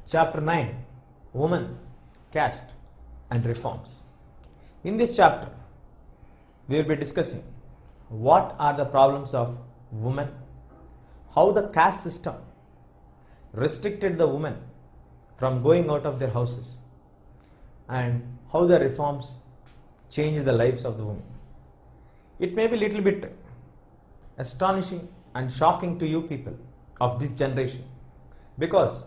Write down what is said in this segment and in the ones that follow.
Chapter 9, Women, Caste and Reforms. In this chapter, we will be discussing what are the problems of women, how the caste system restricted the women from going out of their houses, and how the reforms changed the lives of the women. It may be a little bit astonishing and shocking to you people of this generation, because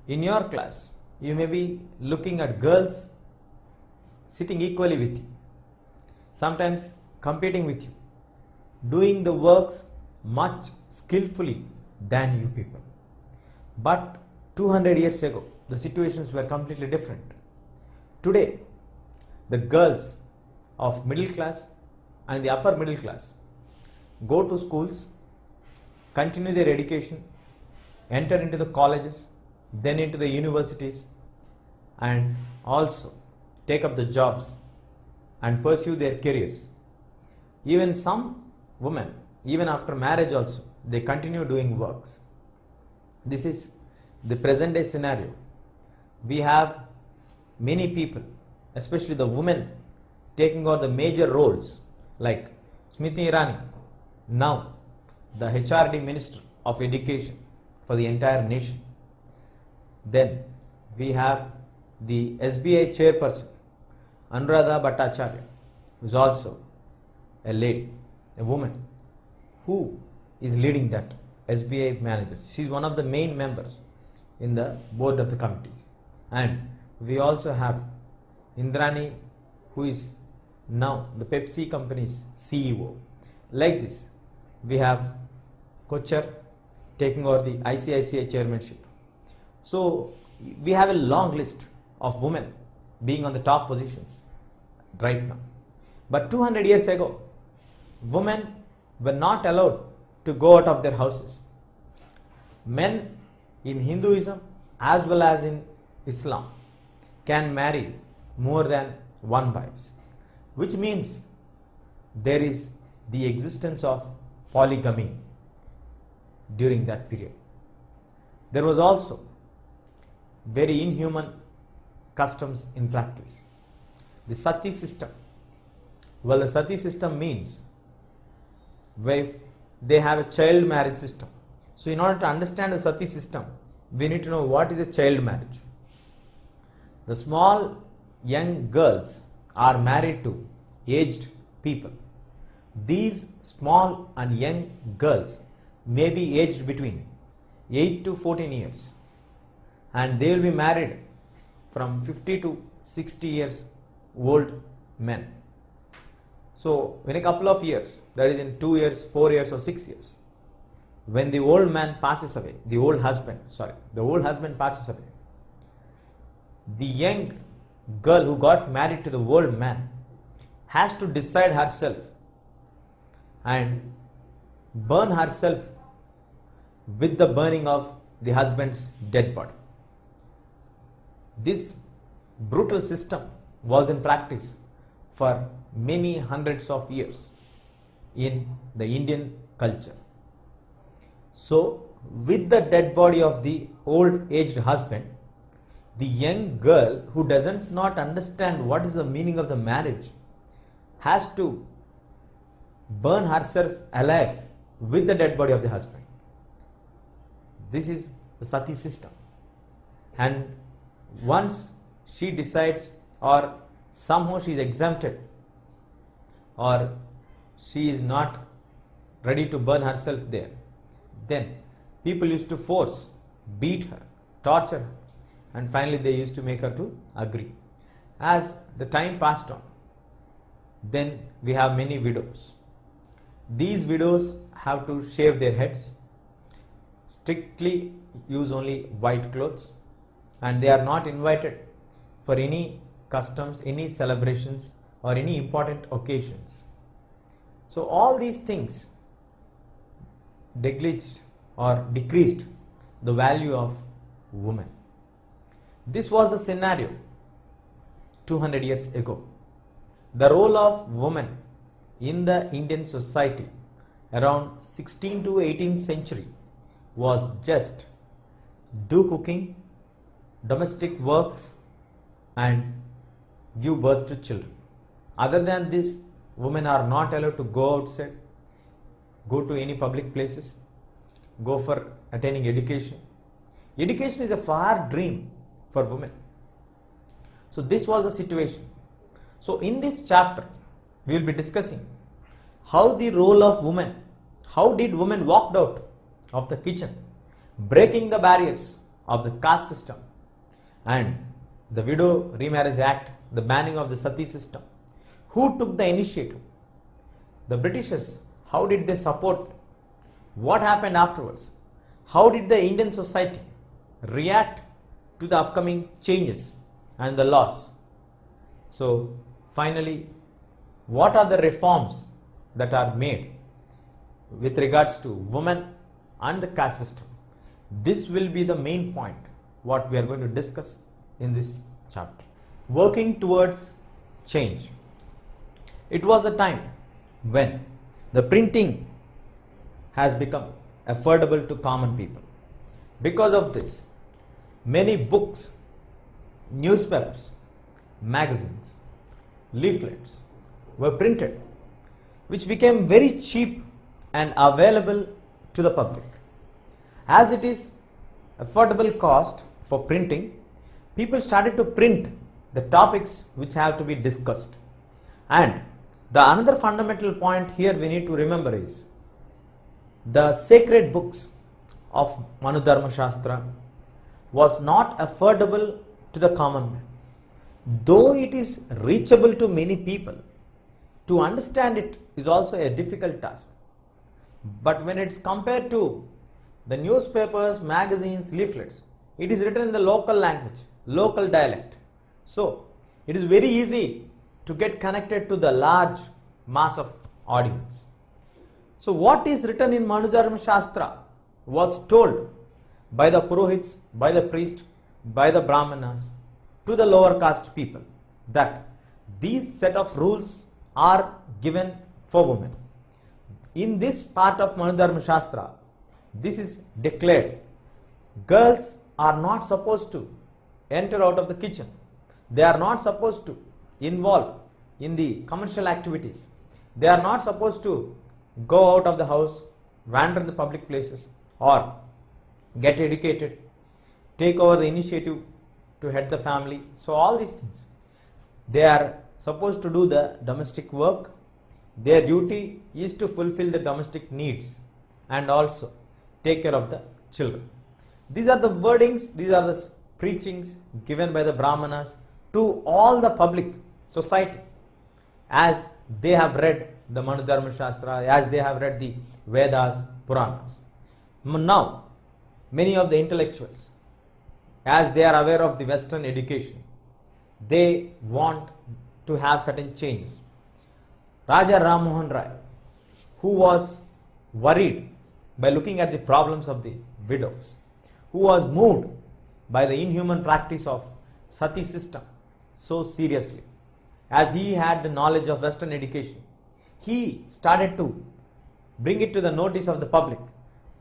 in your class you may be looking at girls sitting equally with you, sometimes competing with you, doing the works much skillfully than you people. But 200 years ago, the situations were completely different. Today, the girls of middle class and the upper middle class go to schools, continue their education, enter into the colleges, then into the universities, and also take up the jobs and pursue their careers. Even some women, even after marriage also, they continue doing works. This is the present day scenario. We have many people, especially the women, taking on the major roles like Smriti Irani, now the HRD Minister of Education for the entire nation. Then we have the SBI chairperson, Anuradha Bhattacharya, who is also a lady, a woman, who is leading that SBI managers. She is one of the main members in the board of the committees. And we also have Indrani, who is now the Pepsi company's CEO. Like this, we have Kochar taking over the ICICI chairmanship. So we have a long list of women being on the top positions right now. But 200 years ago, women were not allowed to go out of their houses. Men in Hinduism as well as in Islam can marry more than one wife, which means there is the existence of polygamy during that period. There was also very inhuman customs in practice. The sati system. Well, the sati system means where they have a child marriage system. So in order to understand the sati system, we need to know what is a child marriage. The small young girls are married to aged people. These small and young girls may be aged between 8 to 14 years, and they will be married from 50 to 60 years old men. So in a couple of years, that is in 2 years, 4 years or 6 years, when the old man passes away, the old husband passes away, the young girl who got married to the old man has to decide herself and burn herself with the burning of the husband's dead body. This brutal system was in practice for many hundreds of years in the Indian culture. So, with the dead body of the old aged husband, the young girl who does not understand what is the meaning of the marriage has to burn herself alive with the dead body of the husband. This is the sati system. And once she decides, or somehow she is exempted, or she is not ready to burn herself there, then people used to force, beat her, torture her, and finally they used to make her to agree. As the time passed on, then we have many widows. These widows have to shave their heads, strictly use only white clothes, and they are not invited for any customs, any celebrations or any important occasions. So all these things neglected or decreased the value of women. This was the scenario 200 years ago. The role of women in the Indian society around 16th to 18th century was just do cooking, domestic works and give birth to children. Other than this, women are not allowed to go outside, go to any public places, go for attaining education. Education is a far dream for women. So this was the situation. So in this chapter, we will be discussing how the role of women, how did women walked out of the kitchen, breaking the barriers of the caste system and the Widow Remarriage Act, the banning of the sati system. Who took the initiative? The Britishers. How did they support? What happened afterwards? How did the Indian society react to the upcoming changes and the laws? So finally, what are the reforms that are made with regards to women and the caste system? This will be the main point what we are going to discuss in this chapter. Working towards change. It was a time when the printing has become affordable to common people. Because of this, many books, newspapers, magazines, leaflets were printed, which became very cheap and available to the public. As it is affordable cost for printing, people started to print the topics which have to be discussed. And the another fundamental point here we need to remember is the sacred books of Manu Dharma Shastra was not affordable to the common man. Though it is reachable to many people, to understand it is also a difficult task. But when it's compared to the newspapers, magazines, leaflets, it is written in the local language, local dialect. So it is very easy to get connected to the large mass of audience. So what is written in Manu Dharma Shastra was told by the Purohits, by the priest, by the Brahmanas to the lower caste people that these set of rules are given for women. In this part of Manu Dharma Shastra, this is declared. Girls are not supposed to enter out of the kitchen. They are not supposed to involve in the commercial activities. They are not supposed to go out of the house, wander in the public places, or get educated, take over the initiative to head the family. So all these things. They are supposed to do the domestic work. Their duty is to fulfill the domestic needs and also take care of the children. These are the wordings, these are the preachings given by the Brahmanas to all the public society as they have read the Manu Dharma Shastra, as they have read the Vedas, Puranas. Now, many of the intellectuals, as they are aware of the Western education, they want to have certain changes. Raja Ram Mohan Rai, who was worried by looking at the problems of the widows, who was moved by the inhuman practice of sati system so seriously, as he had the knowledge of Western education, he started to bring it to the notice of the public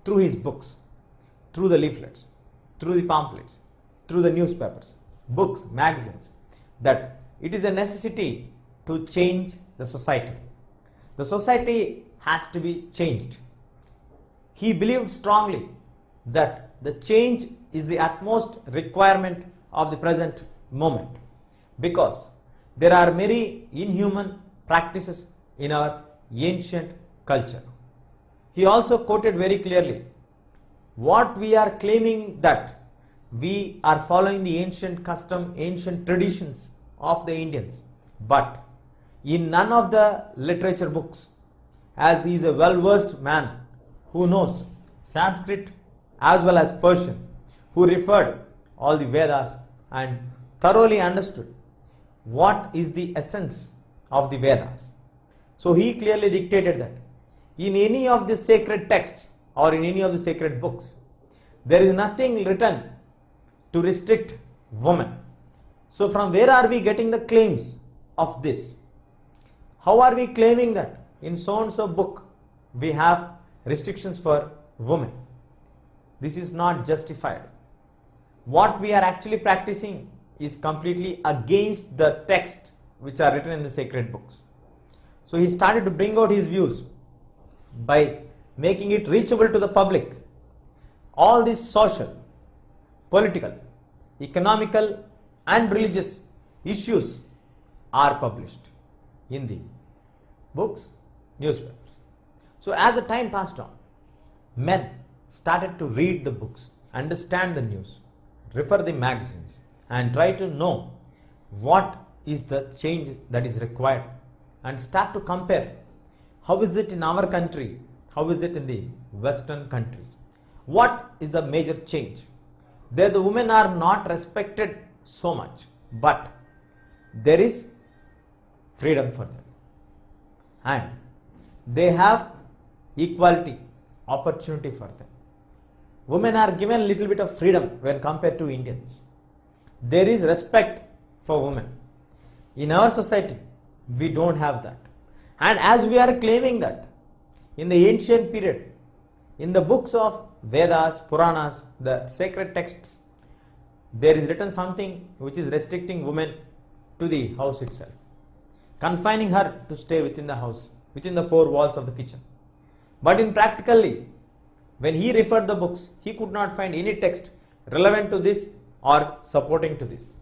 through his books, through the leaflets, through the pamphlets, through the newspapers, books, magazines, that it is a necessity to change the society. The society has to be changed. He believed strongly that the change is the utmost requirement of the present moment, because there are many inhuman practices in our ancient culture. He also quoted very clearly, what we are claiming that we are following the ancient custom, ancient traditions of the Indians, but in none of the literature books, as he is a well-versed man who knows Sanskrit as well as Persian, who referred all the Vedas and thoroughly understood what is the essence of the Vedas. So he clearly dictated that in any of the sacred texts or in any of the sacred books, there is nothing written to restrict women. So from where are we getting the claims of this? How are we claiming that in so and so book we have restrictions for women? This is not justified. what we are actually practicing is completely against the text which are written in the sacred books. So he started to bring out his views by making it reachable to the public. All these social, political, economical and religious issues are published in the books, newspapers. So as the time passed on, men started to read the books, understand the news, refer the magazines and try to know what is the change that is required and start to compare how is it in our country, how is it in the Western countries, what is the major change. There the women are not respected so much, but there is freedom for them and they have equality, opportunity for them. Women are given a little bit of freedom when compared to Indians. There is respect for women. In our society, we don't have that. And as we are claiming that, in the ancient period, in the books of Vedas, Puranas, the sacred texts, there is written something which is restricting women to the house itself, confining her to stay within the house, within the four walls of the kitchen. But in practically, when he referred the books, he could not find any text relevant to this or supporting to this.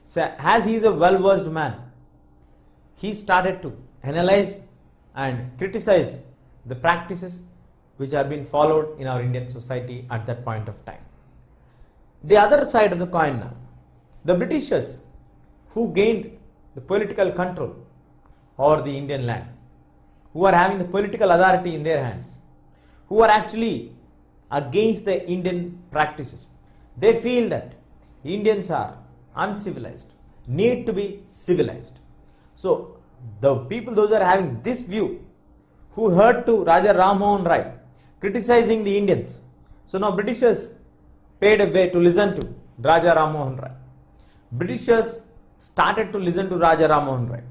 So as he is a well-versed man, he started to analyze and criticize the practices which are being followed in our Indian society at that point of time. The other side of the coin now, the Britishers who gained the political control over the Indian land, who are having the political authority in their hands, who are actually against the Indian practices. They feel that Indians are uncivilized, need to be civilized. So the people, those are having this view, who heard to Raja Ram Mohan Rai criticizing the Indians. So now Britishers paid a way to listen to Raja Ram Mohan Rai. Britishers started to listen to Raja Ram Mohan Rai.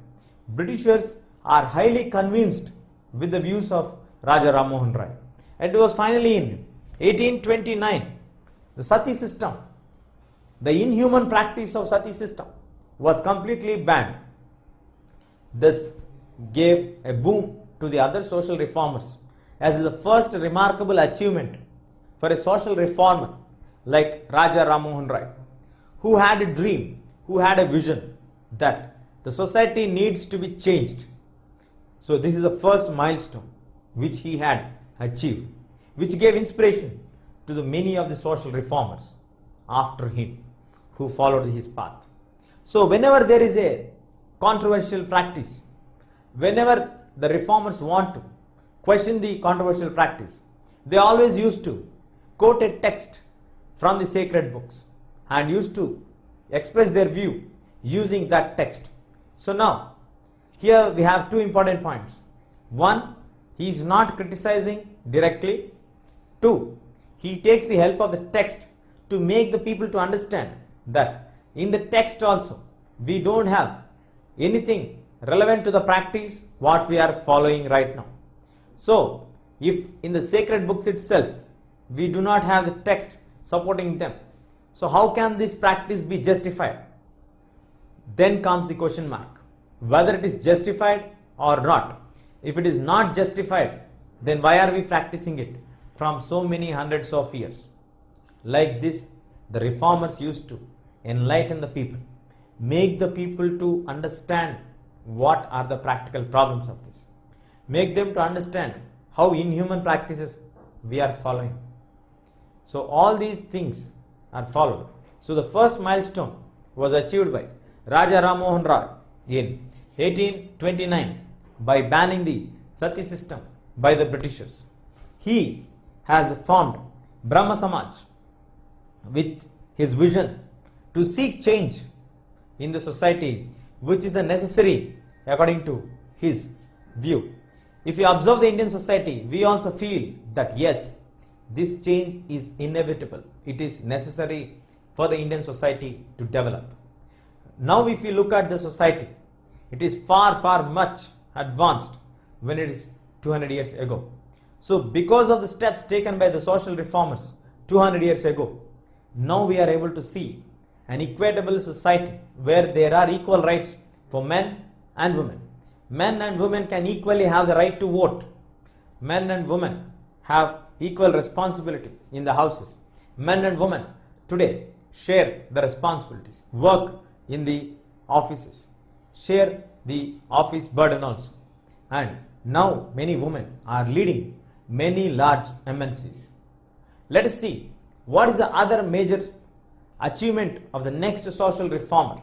Britishers are highly convinced with the views of Raja Ram Mohan Rai. And it was finally in 1829, the sati system, the inhuman practice of sati system was completely banned. This gave a boom to the other social reformers as the first remarkable achievement for a social reformer like Raja Ram Mohan Rai, who had a dream, who had a vision that the society needs to be changed. So this is the first milestone which he had achieved, which gave inspiration to the many of the social reformers after him who followed his path. So whenever there is a controversial practice, whenever the reformers want to question the controversial practice, they always used to quote a text from the sacred books and used to express their view using that text. So now, here we have two important points. One, he is not criticizing directly. Two, he takes the help of the text to make the people to understand that in the text also, we don't have anything relevant to the practice what we are following right now. So, if in the sacred books itself, we do not have the text supporting them, so how can this practice be justified? Then comes the question mark, whether it is justified or not. If it is not justified, then why are we practicing it from so many hundreds of years? Like this, the reformers used to enlighten the people, make the people to understand what are the practical problems of this, make them to understand how inhuman practices we are following. So all these things are followed. So the first milestone was achieved by Raja Ram Mohan Rai in 1829 by banning the sati system by the Britishers. He has formed Brahma Samaj with his vision to seek change in the society, which is a necessary according to his view. If you observe the Indian society, we also feel that yes, this change is inevitable. It is necessary for the Indian society to develop. Now if you look at the society, it is far much advanced when it is 200 years ago. So because of the steps taken by the social reformers 200 years ago, Now we are able to see an equitable society where there are equal rights for men and women. Men and women can equally have the right to vote. Men and women have equal responsibility in the houses. Men and women today share the responsibilities, work in the offices, share the office burden also. And now many women are leading many large MNCs. Let us see what is the other major achievement of the next social reformer